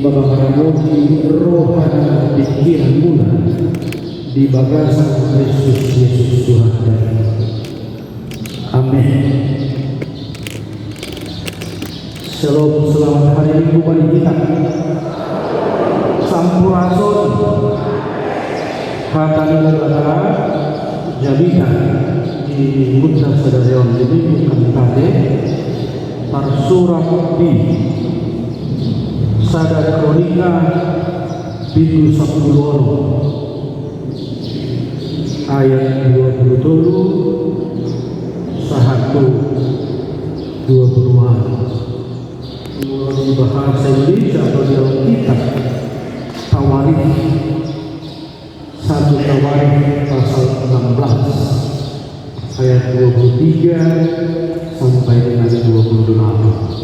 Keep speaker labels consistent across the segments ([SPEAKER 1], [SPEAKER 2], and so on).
[SPEAKER 1] Bagaimana rohana pikiran mula di bagasan Yesus Tuhan kami. Amin. Shalom, selamat hari Minggu bagi kita. Sampurasun Hatanilala Jabita di Buddha Sadarion jadi bukan tadi Parsurat di Sada Kronika Bidu 10 ayat 27 sahatu 20 di bahasa Indonesia atau dalam kitab Tawarikh 1 Tawarikh pasal 16 ayat 23 sampai dengan 28.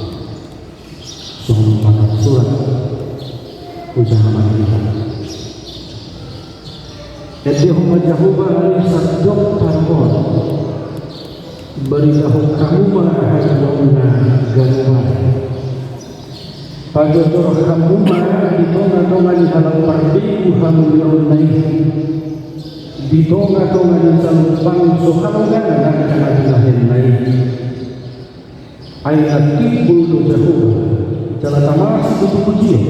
[SPEAKER 1] Soal 4 surat ucapan kita. Yadihum Jahuba al-Sadok Tarhon beritahu kamu mahadona ganuan pagotoro kamu di tonga-tonga di halang pardiku hamilion naik di tonga-tonga di salupang sohalangan dan kanadilahin naik ayat kibul do Jahuba jala tamas itu pujian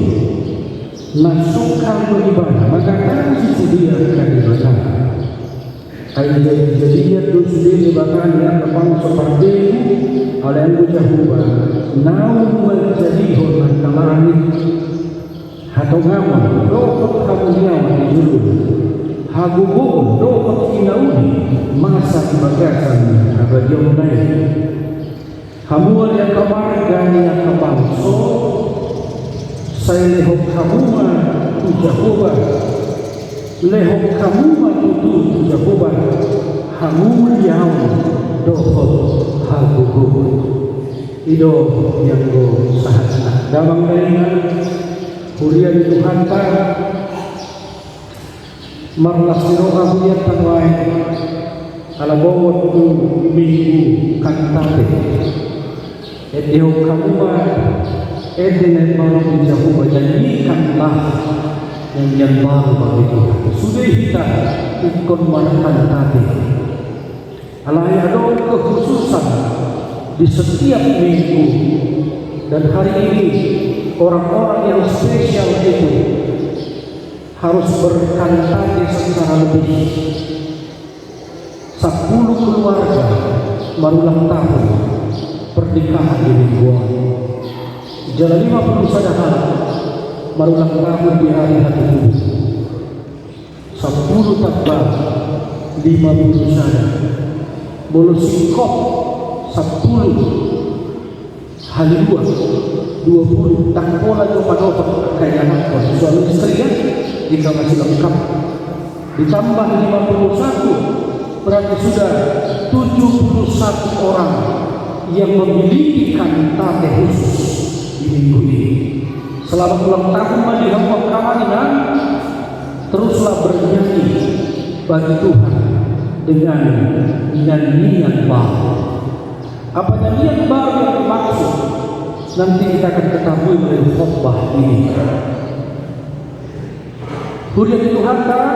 [SPEAKER 1] nasukkan beribadah maka kan sedia akan ibadah ayat jadinya dusli bahkan yang kepang seperti oleh yang Jahuba nau menjadi hormat kamani atau ngamon rokok kamu nyawa di judul hagubuun rokok inauni masa kebagasan abadion naik hamuan yang kemargan yang kebangso saya lehok kamuma tu Jahuba lehok kamuma tu Jahuba hamul yang dohot hagubuun ido yang go sahat damang daingan hurian Tuhan ta marlas siroha hurian tanwai ala bawat tu minggu kantate edeo kamuma edene malam Jahuba janjikanlah yang baru bagi Tuhan sudah kita ikut kantate alai ada kekhususan di setiap minggu dan hari ini orang-orang yang spesial itu harus berkantate secara lebih 10 keluarga berulang tahun pernikahan di mingguan jalan 50 sadahara berulang tahun di hari itu 10 takbir 50 sadah bolu singkop 10 halidua 20 tangkola cuma dapat kayak anak suami istri ya jika masih lengkap ditambah 51 berarti sudah 71 orang yang memiliki kantate khusus di minggu ini. Selama ulang tahun di Hamba Kamaninan teruslah bernyanyi bagi Tuhan dengan nyanyian baru. Apa nyanyian baru yang dimaksud? Nanti kita akan ketahui melalui khotbah ini. Hurian Tuhan kan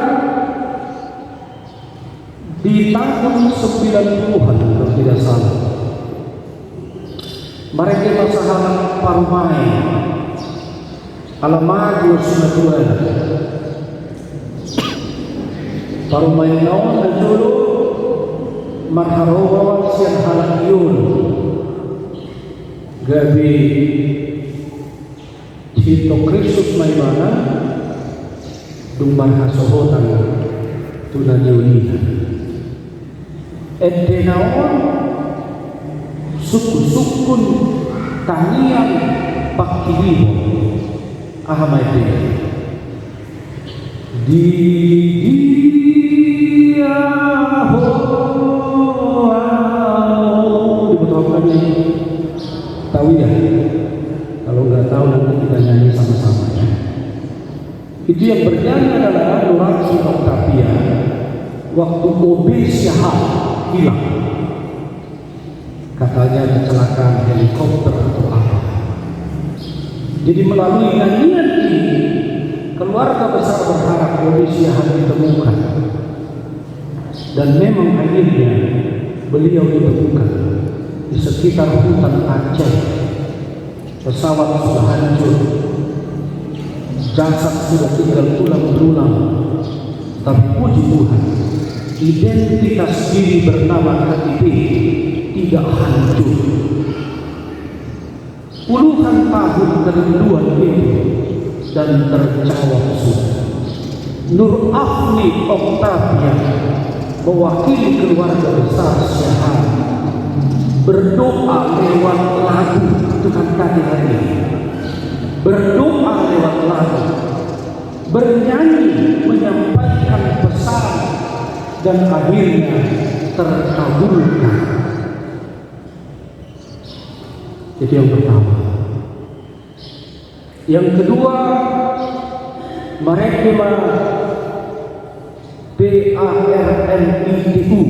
[SPEAKER 1] di tahun 90-an kalau tidak salah. Mereka masalah parumai alamadu sinatuan parumai naon dan dulu marharowawan siang halak yun gabi Cito Kristus maimana dumbar hasohotan tunanyulina eddenaon sukun tanian pakilibo ahamai di dia dibetul ini tahu ya kalau nggak tahu nanti kita nyanyi sama-sama ya. Itu yang bernyanyi adalah Nurasi Octavia waktu mobil Syahab hilang katanya kecelakaan helikopter atau apa Jadi melalui nyanyian ini, keluarga besar berharap Indonesia harus ditemukan. Dan memang akhirnya beliau ditemukan di sekitar hutan Aceh. Pesawat sudah hancur, jasad sudah tinggal tulang belulang. Tapi puji Tuhan, identitas diri bernama KTP tidak hancur. Puluhan tahun kerinduan itu dan terjawab sudah. Nur Afni Oktavia mewakili keluarga besar Syahad berdoa lewat lagu. Tuhan tadi hari ini berdoa lewat lagu, bernyanyi menyampaikan pesan, dan akhirnya terkabulkan. Itu yang pertama. Yang kedua, mereka PARNITU.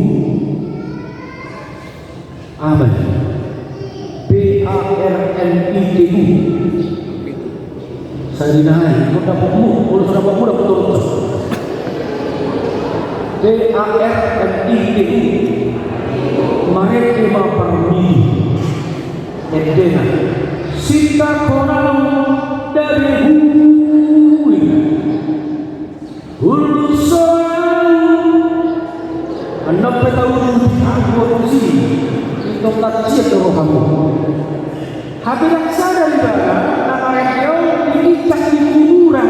[SPEAKER 1] Amin. PARNITU. Saya dinaik, kau dapat betul. PARNITU. Mereka Parmi. Edena. Sita kolam dari hulu soal anak petahun aku sini itu kacir rohamu habirak sadar ibadah nama rekyo dicak di kuburan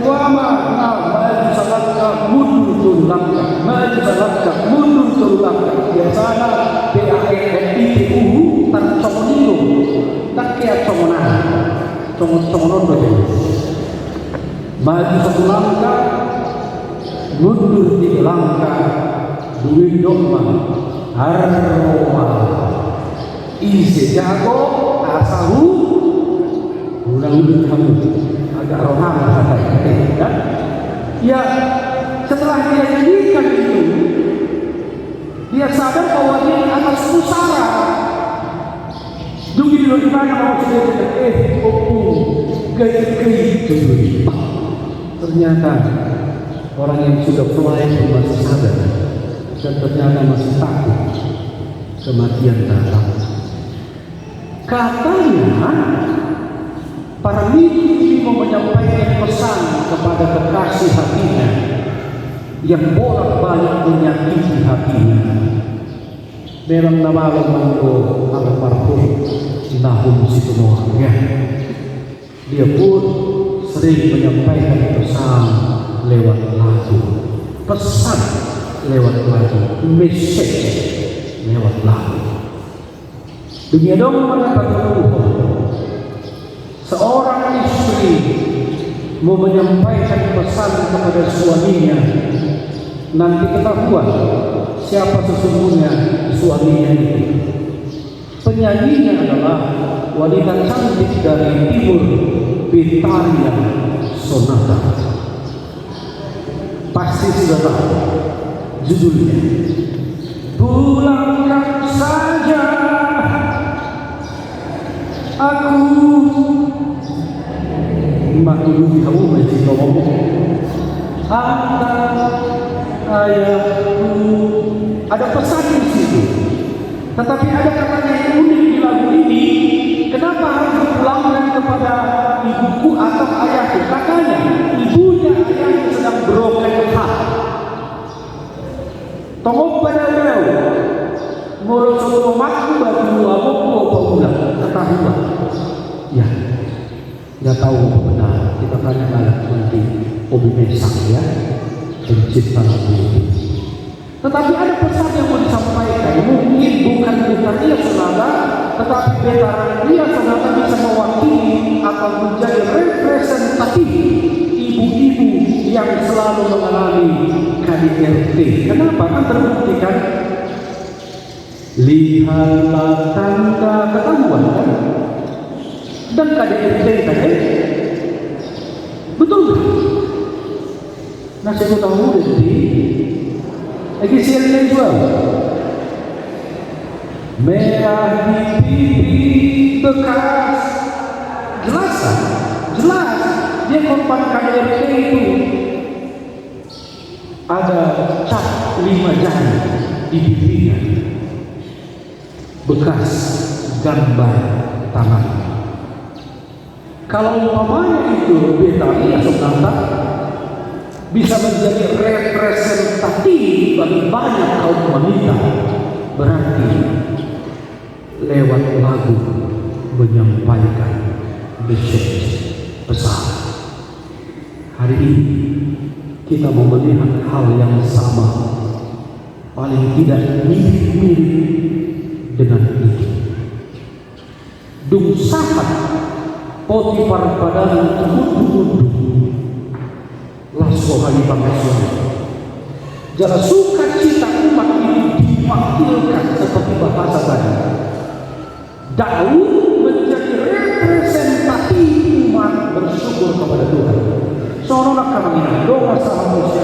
[SPEAKER 1] buama maju salaka mundur tulak biasanya PARNITU tan comonilo tak kaya comonon maju satu langkah, mundur 3 langkah, duit dogma, harma, isi jago, asahu, ulang-ulang kamu, agak rohani katanya, kan? Ya, setelah dia jadikan itu, dia sadar bahwa dia atas pusara. Dugi di mana mau sudah gay. Ternyata orang yang sudah fly masih sadar dan ternyata masih takut kematian datang. Katanya para ini mau menyampaikan pesan kepada kekasih hatinya yang bolak-balik menyakiti hatinya. Memang nama Manggo almarhum Nahum Situnohnya. Dia pun sering menyampaikan pesan lewat lagu, message lewat lagu. Dunia dong mengatakan seorang istri mau menyampaikan pesan kepada suaminya, nanti ketahuan siapa sesungguhnya suaminya itu. Penyanyinya adalah wanita cantik dari timur, Bitaria Sonata. Pasti sudah tahu judulnya. Pulangkan saja aku. Maklum kamu masih ngomong. Ayahku. Ada pesan di situ. Tetapi ada katanya yang unik di lagu ini. Kenapa harus dipulangkan kepada ibuku atau ayahku? Katanya ibunya ayahnya sedang broken heart. Tongok pada beliau. Ngurus rumahku bagi aku apa ulang? Ketahuan. Ya, nggak tahu apa benar. Kita tanya nanti Obi Mesak ya, pencipta lagu ini. Tetapi ada pesan yang mau disampaikan. Mungkin bukan Bitaria Sonata, tetapi Bitaria Sonata bisa mewakili atau menjadi representatif ibu-ibu yang selalu mengalami KDRT. Kenapa? Kan terbukti kan? Lihatlah tanda ketahuan kan? Dan KDRT tadi betul kan? Nah saya tahu jadi lagi siaran juga. Merah di pipi bekas jelas kan? Jelas. Dia korban KDRT itu ada cat 5 jari di pipinya, bekas gambar tangan. Kalau umpamanya itu Betani atau Nanta bisa menjadi representatif bagi banyak kaum wanita, berarti lewat lagu menyampaikan message pesan. Hari ini kita mau melihat hal yang sama, paling tidak mirip-mirip dengan itu. Dung sahat Potifar padang tubuh-tubuh lasko hari bangsa. Jala sukacita umat ini diwakilkan seperti bahasa tadi. Daud menjadi representatif umat bersyukur kepada Tuhan. Seolah kami doa salam Allah.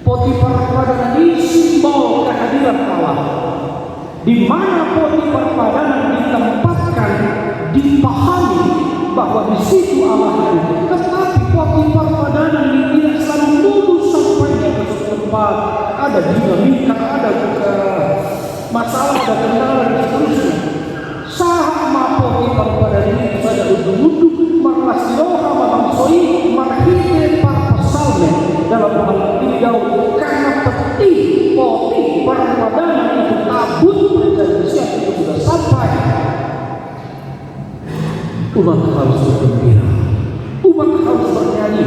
[SPEAKER 1] Potifar padang ini simbol kehadiran Allah. Di mana Potifar padang ditempatkan, dipahami bahwa di situ Allah ada. Tetapi Potifar padang ini tidak selalu lulus sampai ke tempat. Ada dinamika, ada masalah, ada kendala dan seterusnya. Sama Potifar padang ini pada ujung-ujung malas doa mamangsoi marhite para pasalnya dalam hal ini Daud karena peti Potifar padang itu tabut perjanjian itu sudah sampai. Umat harus bergembira, umat harus bernyanyi,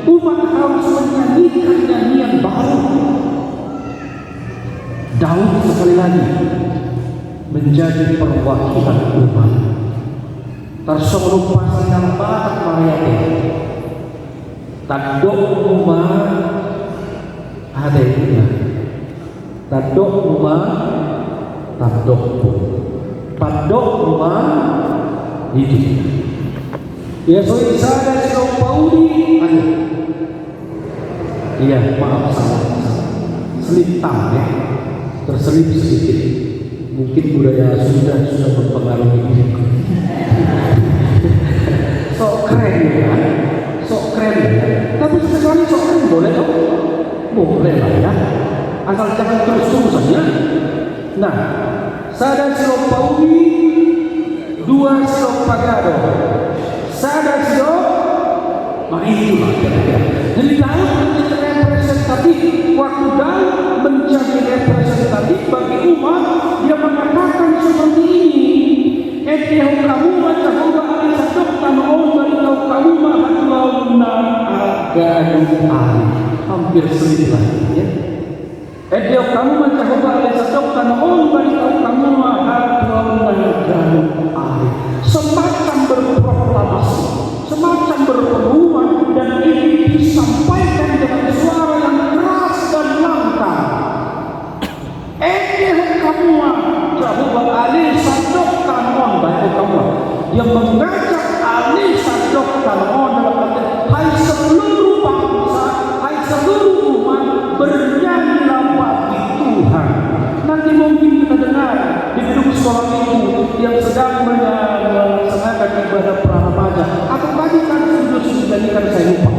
[SPEAKER 1] umat harus menyanyikan nyanyian baru. Daud sekali lagi menjadi perwakilan umat. Tersuruh pasal yang batak melayani tadok rumah ada ini, tadok rumah tadok tadok rumah itu. Ya, so saya sudah Pauli ada. Iya, maaf salah. Seliptam ya, terselip sedikit. Mungkin budaya sudah mempengaruhi diriku. Sok keren ya, sok keren ya. Tapi sekali sok keren boleh dong, boleh lah ya. Asal jangan terus-terusan ya. Nah, sada silo Pauli, dua silo Pagado, sada silo, nah itulah kira-kira. Jadi Daud menjadi representatif. Waktu Daud menjadi representatif bagi umat, dia mengatakan seperti ini. Etiau kamu macam Allah alisadok tanah beritahu kamu mahatlauna agadu ali. Hampir selip lagi ya. Etiau kamu macam Allah alisadok tanah beritahu kamu mahatlauna agadu ali. Semacam berproklamasi, semacam berperuan, dan ini disampaikan dengan suara yang keras dan lantang. Kamu Jehovah Ali sadok kanon baik kamu yang mengajak Ali sadok kanon dalam arti hai seluruh bangsa, hai seluruh umat bernyanyilah bagi Tuhan. Nanti mungkin kita dengar di gedung sekolah itu yang sedang melaksanakan ibadah praramadhan atau tadi kan sudah dinyanyikan, saya lupa.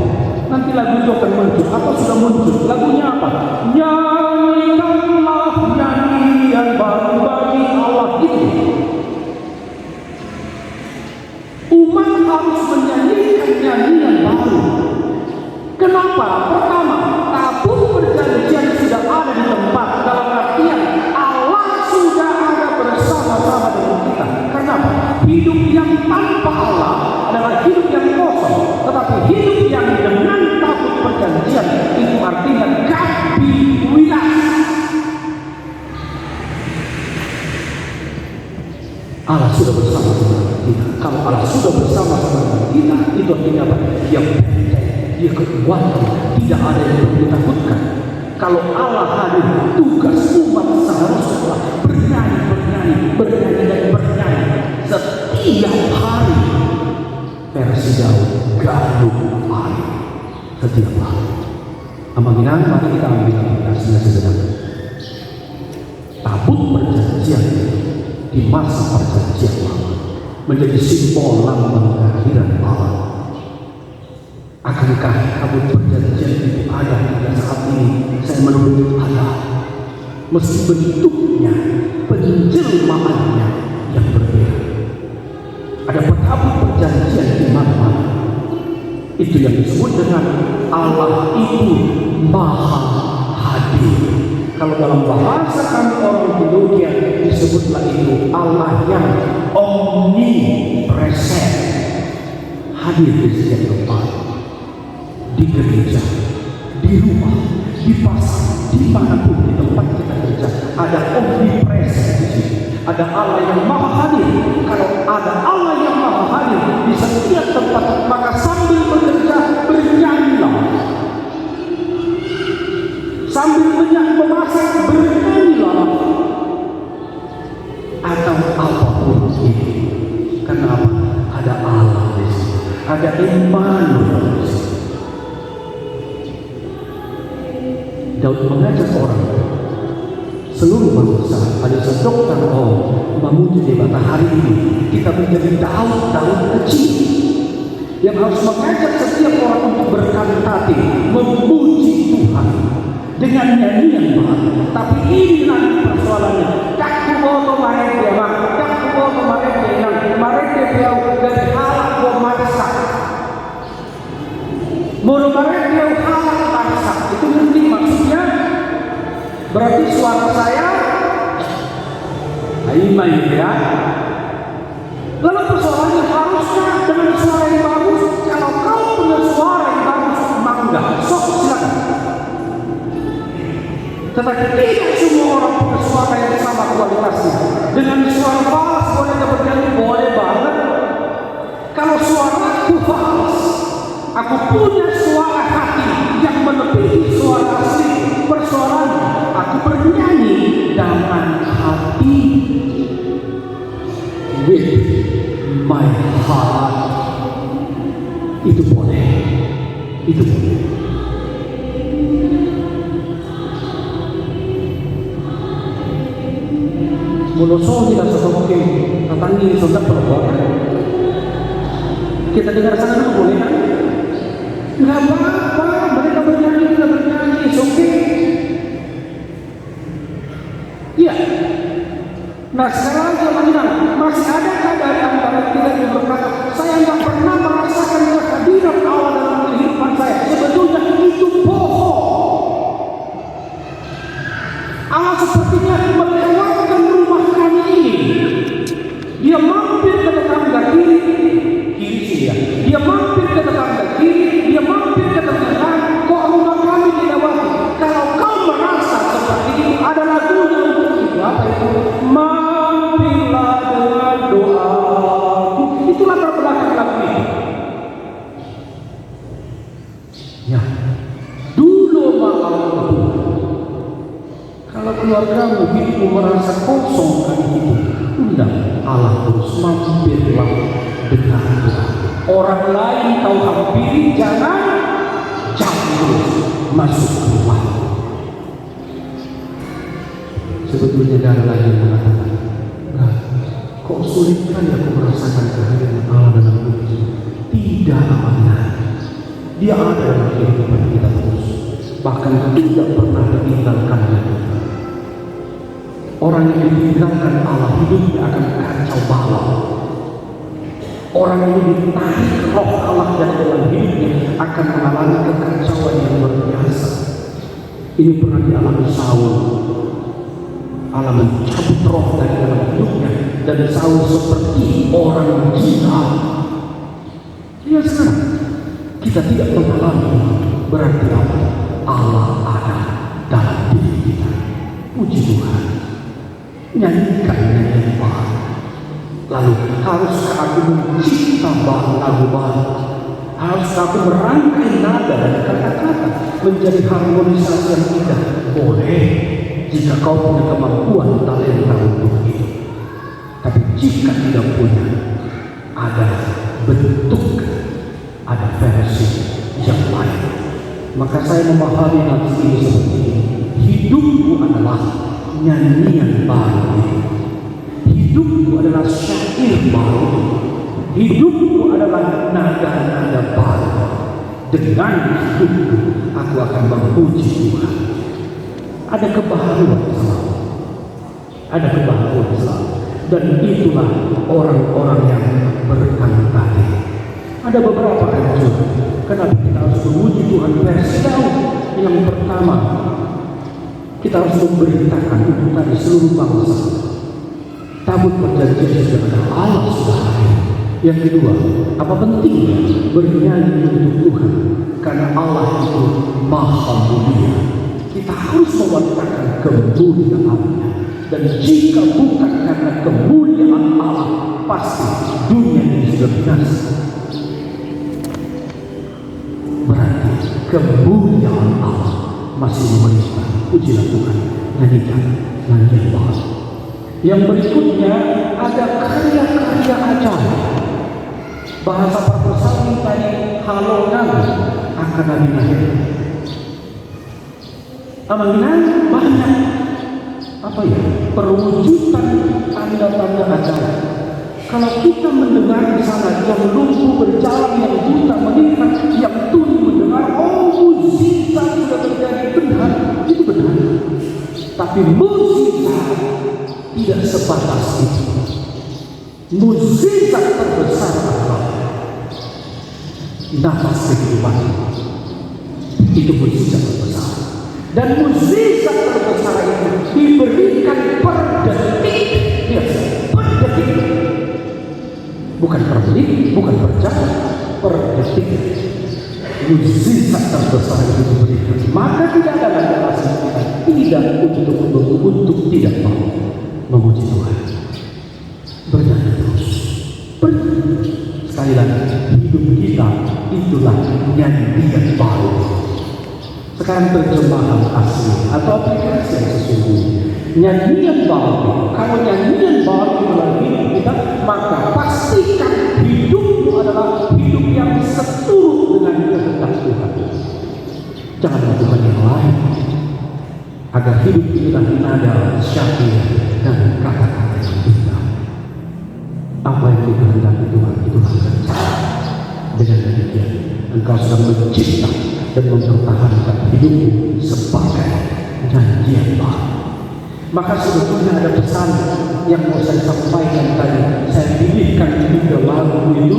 [SPEAKER 1] Nanti lagu itu akan muncul atau sudah muncul. Lagunya apa? Nyanyikanlah nyanyian baru bagi Allah itu. Umat harus menyanyikan nyanyian baru. Kenapa? Pertama, tabut perjanjian sudah ada di tempat. Dalam artian Allah sudah ada bersama-sama dengan kita. Kenapa? Hidup yang tanpa Allah adalah hidup yang kosong. Tetapi hidup yang dengan tabut perjanjian itu artinya kabiwilas. Allah sudah bersama dengan kita. Kalau Allah sudah bersama dengan kita, itu artinya apa? Dia kekuatan, tidak ada yang perlu ditakutkan. Kalau Allah hadir, tugas umat seharusnya bernyanyi dan bernyanyi setiap hari. Versi Daud, gaduh hari setiap hari. Amaginan, mari kita ambil aplikasinya sejenak. Tabut perjanjian di masa perjanjian lama menjadi simbol lambang kehadiran Allah. Akankah kabut perjanjian itu ada pada saat ini? Saya menurut ada, meski bentuknya, penjelmaannya yang berbeda. Ada petabut perjanjian di mana-mana. Itu yang disebut dengan Allah itu Maha Hadir. Kalau dalam bahasa kami orang Indonesia disebutlah itu Allah yang omnipresent, hadir di setiap tempat, di gereja, di rumah, di pasar, dimanapun di tempat kita kerja. Ada omnipresent di sini. Ada Allah yang Maha Hadir. Kalau ada Allah yang Maha Hadir di setiap tempat, maka sambil bekerja bernyanyilah. Sambil memasak bernyanyilah. Atau apapun itu. Kenapa? Ada Allah di sini. Ada Immanuel di sini. Daud mengajak orang, seluruh bangsa, ada sedokter memuji di matahari ini. Kita menjadi Daud kecil yang harus mengajak setiap orang untuk berkantate, memuji Tuhan dengan nyanyian baru. Tapi ini nanti persoalannya. Kaku bawa kemarin dia bang, kaku bawa kemarin dia yang kemarin dia jauh dari halak bawa masak. Mulu kemarin dia halak masak. Itu ngerti maksudnya? Berarti suara saya main ya. Lalu persoalannya harusnya dengan suara yang bagus. Kalau kau punya suara yang bagus, mangga, sok silakan. Tetapi tidak semua orang punya suara yang sama kualitasnya. Dengan suara falas boleh bernyanyi, boleh banget. Kalau suara aku falas, aku punya suara hati yang melebihi suara asli. Persoalannya, aku bernyanyi dengan hati, with my heart. Itu boleh. Itu boleh. Muloso tidak sesuatu tatangi sudah perbuatan. Kita dengar sana dulu boleh kan? Nggak apa-apa, mereka bernyanyi, kita bernyanyi, it's okay. Iya. Nah sekarang dia bilang, masih adakah dari antara kita yang berkata, saya nggak pernah merasakan kehadiran Allah dalam kehidupan saya. Sebetulnya itu bohong. Allah sepertinya melewatkan rumah kami ini. Dia mampir ke tetangga kiri sini ya. Dia mampir ke tetangga kiri, dia mampir ke tetangga kanan. Kok rumah kami dilewati? Kalau kau merasa seperti itu, ada lagunya untuk itu. Apa itu? Mampirlah dengan doaku. Itulah latar belakang lagu ini. Ya, dulu maaf. Kalau keluargamu hidupmu merasa kosong kan itu, undang Allah terus mampirlah dengan doa. Orang lain kau hampiri, jangan terus masuk ke rumah. Sebetulnya ada lagi yang mengatakan, nah, kok sulit kali aku merasakan kehadiran Allah dalam hidup ini? Tidak namanya. Dia ada dalam kehidupan kita terus. Bahkan tidak pernah ditinggalkannya. Orang yang ditinggalkan Allah hidupnya akan kacau balau. Orang yang ditarik roh Allah dalam hidupnya akan mengalami kekacauan yang luar biasa. Ini pernah dialami Saul. Allah mencabut roh dari dalam hidupnya dan Saul seperti orang gila. Ya sekarang kita tidak mengalami, berarti apa? Allah ada dalam diri kita. Puji Tuhan. Nyanyikan nyanyian baru. Lalu haruskah aku mencipta lagu baru? Haruskah aku merangkai nada dan kata-kata menjadi harmonisasi yang indah? Boleh, jika kau punya kemampuan talenta untuk itu. Tapi jika tidak punya, ada bentuk, ada versi yang lain. Maka saya memahami hal ini seperti ini. Hidupmu adalah nyanyian baru. Hidupku adalah syair baru. Hidupku adalah nada-nada baru. Dengan hidupku aku akan memuji Tuhan. Ada kebaharuan selalu. Ada kebaharuan selalu. Dan itulah orang-orang yang berkata tadi. Ada beberapa anjuran. Kenapa kita harus memuji Tuhan versi Daud? Yang pertama, kita harus memberitakan untuk tadi seluruh bangsa. Tabut perjanjian sudah ada, Allah sudah ada. Yang kedua, apa pentingnya bernyanyi untuk Tuhan? Karena Allah itu maha mulia. Kita harus mewantakan kemuliaan-Nya. Dan jika bukan karena kemuliaan Allah, pasti dunia ini sudah binasa. Berarti kemuliaan Allah masih memerintah. Pujilah Tuhan, nyanyikan nyanyian baru. Yang berikutnya ada karya-karya ajaib. Bahasa perpesalmi tadi halonan akan Nabi Nabi. Amalan banyak perwujudan tanda-tanda ajaib. Kalau kita mendengar di sana yang lumpuh berjalan, yang buta melihat, yang tuli mendengar, mukjizat sudah terjadi, benar, itu benar. Tapi mukjizat tidak sebatas itu. Mukjizat terbesar adalah nafas kehidupan. Itu mukjizat terbesar. Dan mukjizat terbesar itu diberikan per detik. Yes, per detik. Bukan per menit, bukan per jam, per detik. Mukjizat terbesar itu diberikan. Maka tidak ada lagi alasan kita tidak untuk tidak mau memuji Tuhan. Bernyanyi terus. Sekali lagi, hidup kita itulah nyanyian baru. Sekarang terjemahan asli atau aplikasi yang sesungguhnya. Nyanyian baru. Kalau nyanyian baru melalui hidup kita, maka pastikan hidupmu adalah hidup yang seturut dengan kehendak Tuhan. Jangan lakukan yang lain. Agar hidup kita nada syair dan kata-kata yang indah. Apa yang dikehendaki Tuhan itu lakukan. Dengan demikian, engkau sedang mencipta dan mempertahankan hidupmu sebagai nyanyian baru. Maka sebetulnya ada pesan yang mau saya sampaikan tadi. Saya pilihkan 3 lagu itu,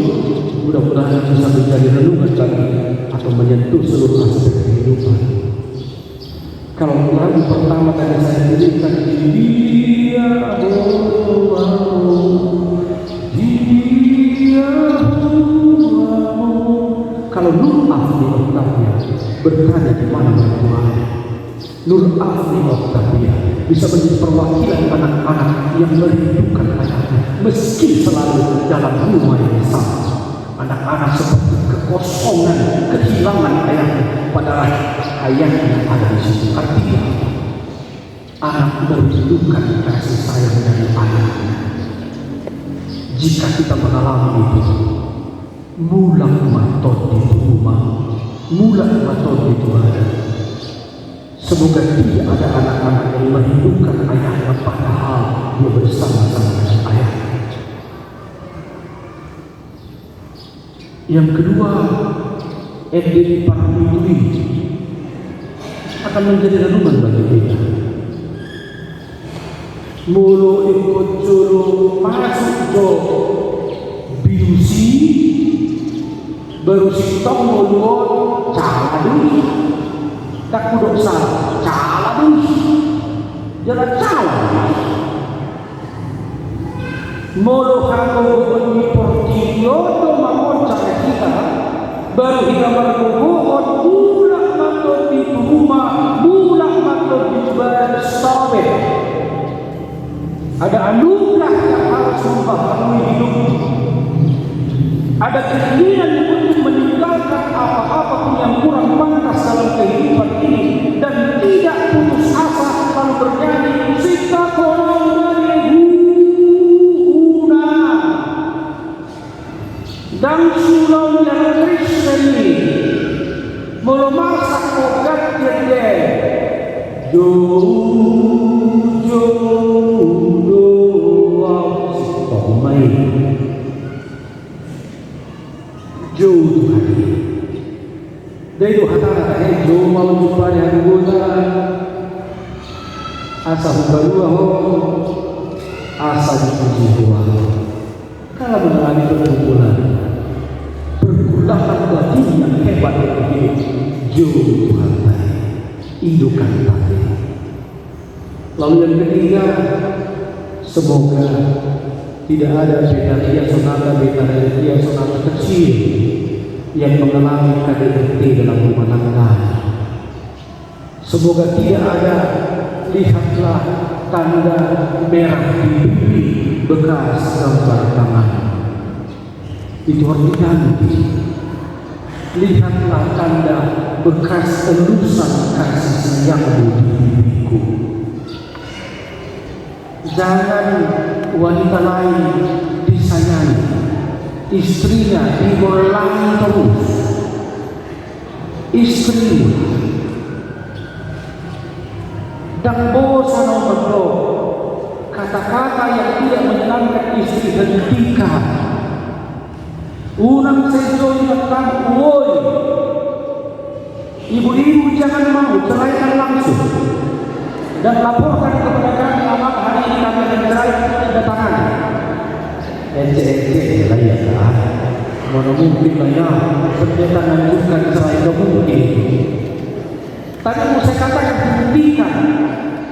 [SPEAKER 1] mudah-mudahan bisa menjadi renungan bagi atau menyentuh seluruh aspek kehidupan. Kalau lagu pertama tadi saya pilihkan, dia kalau Nur Afni Oktavia bertanya di mana mertuanya. Nur Afni Oktavia bisa menjadi perwakilan anak-anak yang merindukan ayahnya, meski selalu dalam rumah yang sama. Anak-anak seperti kekosongan, kehilangan ayahnya, padahal ayahnya ada di situ. Artinya anak merindukan kasih sayang dari ayahnya. Jika kita mengalami itu, mulak matot di rumah, mulak matot di Tuhan. Semoga tidak ada anak-anak yang merindukan ayahnya padahal dia bersama-sama dengan ayahnya. Yang kedua, Edwin Parmitui akan menjadi renungan bagi kita. Mulu ikut juru masuk jo biusi baru sitong mulu caladu tak kudok salah caladu jalan caladu mulu hango bagi portillo do mamon cara kita baru hingga berkubuhan mulak matot di rumah mulak matot di bersawe. Ada anugerah yang harus membaharui hidupmu. Ada keinginan untuk meninggalkan apa-apapun yang kurang pantas dalam kehidupan ini dan tidak putus asa lalu bernyanyi sita korong dari huna dan sulau yang kristeni melomarsak ogat jende jauh berdua asa dipuji Tuhan. Kalau mengalami perkumpulan batin yang hebat begini, jauh Tuhan tadi, indukan tadi. Lalu yang ketiga, semoga tidak ada beta sonata kecil yang mengalami KDRT dalam rumah tangga. Semoga tidak ada, lihatlah tanda merah di pipi bekas gambar tangan. Itu harus diganti. Lihatlah tanda bekas elusan kasih sayangmu di pipiku. Jangan wanita lain disayangi, istrinya digolangi terus. Istrimu dan bosan nomor kata-kata yang tidak menyenangkan istri hentikan. Unang sejo ingatkan, woi, ibu-ibu jangan mau ceraikan langsung dan laporkan kepada kami amat hari ini kami akan cerai tanda tangan. Ence lah ya kan, mana mungkin lah ya ternyata menunjukkan cerai itu mungkin. Tadi mau saya katakan hentikan,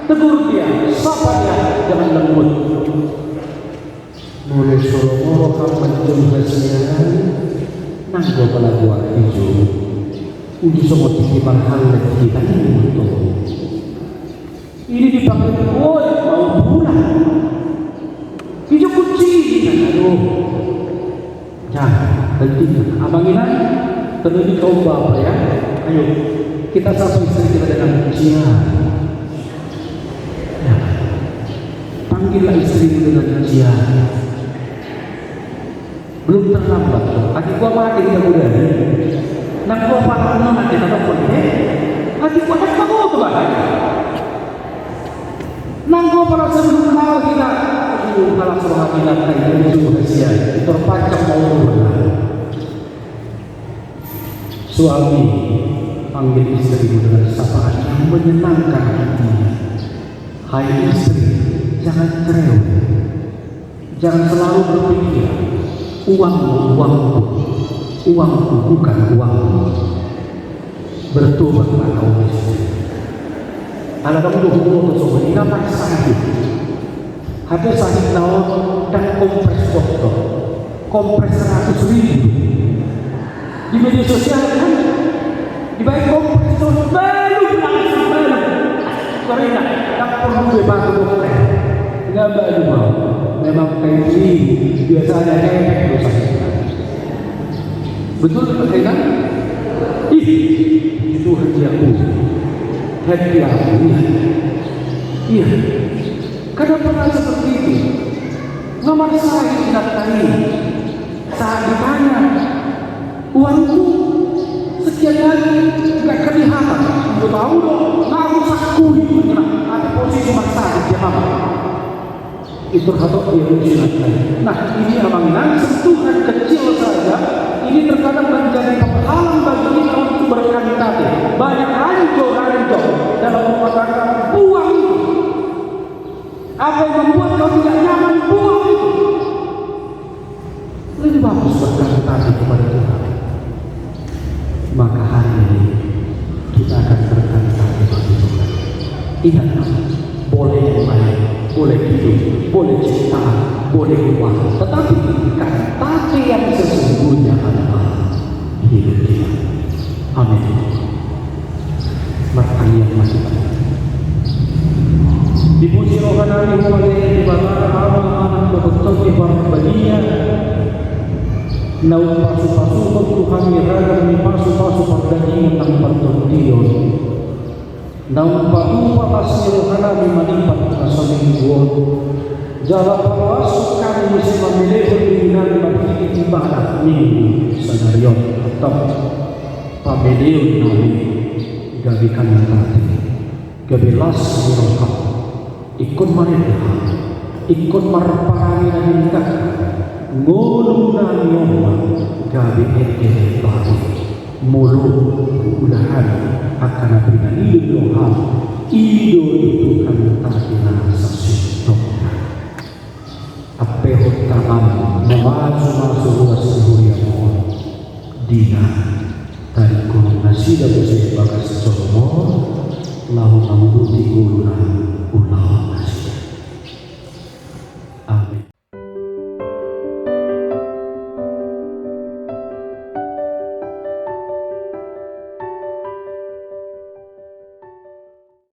[SPEAKER 1] tegur dia, sapa dia, jangan lembut. Mulai soro kapan jumlahnya nanggo pala buat hijau uji semua titipan hal kita ini untuk ini dipakai woi mau pulang hijau kunci aduh jangan penting abanginan terlebih kaum bapak ya. Ayo kita sapa istri kita dengan pujian ya. Panggillah istri dengan pujian. Belum terlambat. Adik gua mati dia muda. Nak gua pakai nanti tak apa ni. Adik gua tak tahu tu bahan. Nang gua para sebelum kenal kita. Kalau suruh kita kayak itu rahasia. Terpancang mau. Suami panggil istri dengan sapaan yang menyenangkan hatinya. Hai istri, jangan cerewet. Jangan selalu berpikir uangmu bukan uangmu. Bertobatlah kau istri. Kalau kamu dulu tersebut, apa sakit? Ada sakit laut dan kompres dokter, kompres 100.000 di media sosial kan? Di baik kompres itu baru langsung baru. Karena tak perlu bebas dokter, nggak baru mau. Memang kayak ini biasanya kayak dosa. Betul kan? Itu hati aku. Iya. Kadang pernah seperti itu. Nomor saya tidak tadi. Saat ditanya, uangku sekian lagi tidak kelihatan. Aku tahu dong, nggak usah kulit. Ada posisi maksa di jamaah. Itu atau dirugikan. Nah, ini abangan sentuhan kecil saja. Ini terkadang menjadi penghalang bagi kita untuk berkali-kali. Banyak ranjau dalam rumah tangga. Buang itu. Apa yang membuat kau tidak nyaman, buang itu. Lebih bagus berkali-kali kepada Tuhan. Maka hari ini kita akan berkali-kali kepada Tuhan. Ingatlah, boleh yang lain, boleh hidup, boleh ciptaan, boleh uang, tetapi kata yang sesungguhnya adalah hidup kita. Amin. Mari yang masih dipuji rohani oleh Bapak Allah betul ibaratnya nau pasu-pasu Tuhan yang mi pasu-pasu pagdani ng pagtutulon nau patu-papas rohani malipat na sa lingguan jala pawas kami mesti memilih pemilihan bagi ibadah minggu senarion atau pamilihan nabi gagikan nanti kebelas birokap ikut mereka ikut merpahami dan nikah ngulung na nyoma gabi eke baru mulut udahan akan berikan hidup Tuhan ido itu kan tadina sasitokna apehot kaam memasu luas huriamon dina tadi kono nasida bisa bagas Solomon lahu